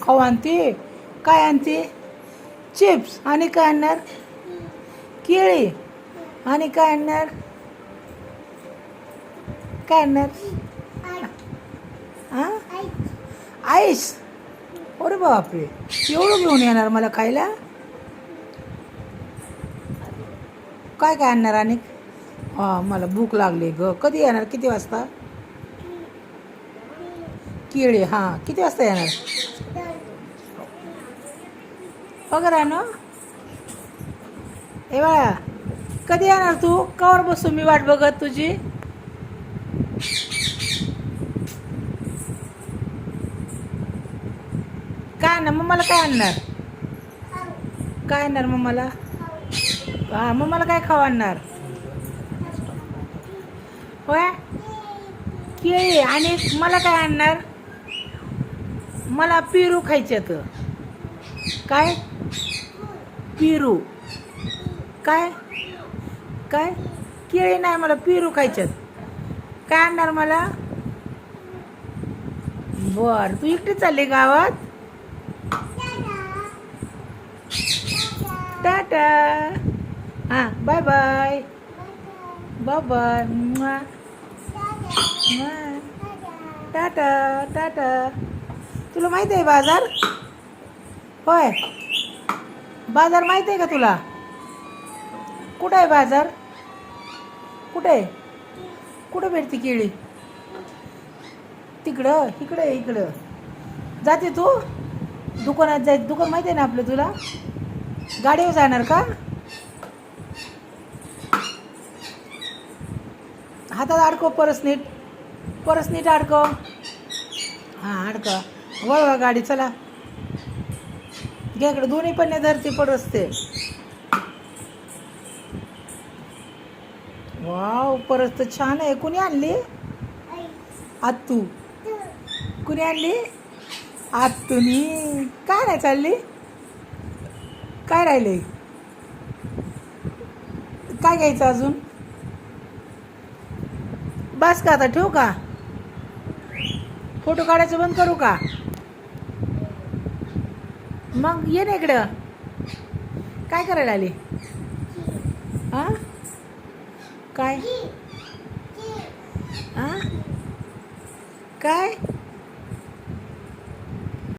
खाऊ आणते. काय आणते? चिप्स. आणि काय आणणार? केळी. आणि काय आणणार? काय आणणार? हां, आईस. अरे बापरे, एवढं घेऊन येणार मला खायला? काय काय आणणार? आणि हां, मला भूक लागली ग. कधी येणार? किती वाजता? केळी. हां, किती वाजता येणार? वगैरे ना. ए बाळा, कधी येणार तू? कवर बसू मी वाट बघत तुझी. काय ना मग मला काय आणणार? काय आणणार मग मला? हां, मग मला काय खाऊ आणणार? होय, केळी. आणि मला काय आणणार? मला पेरू खायच्यात. काय? पेरू. काय? काय? केळी नाही, मला पेरू खायच्यात. काय आणणार मला? बर, तू एकटी चालली गावात? टाटा. हां, bye bye. Bye bye. Tata tata. तुला माहिती आहे बाजार? होय, बाजार माहिती आहे का तुला? कुठं आहे बाजार? कुठे आहे? कुठं भेटते केळी? तिकडं. इकडं आहे, इकडं. जाते तू दुकानात? जायचं दुकान माहिती आहे ना आपलं तुला? गाडीवर जाणार का? हातात अडकव परस नीट. परस नीट अडकव. हां, अडकव. वळ गाडी. चला, घ्या इकडे. दोन्ही पण धरती परस ते. वाव, परस तर छान आहे. कुणी आणली? आत्तू. कुणी आणली? आत्तूनी. काय नाही चालली? काय राहिले? काय घ्यायचं अजून? बस का, आता ठेवू का? फोटो काढायचं बंद करू का? मग ये ना इकडं. काय करायला आली? हां, काय? हां, काय?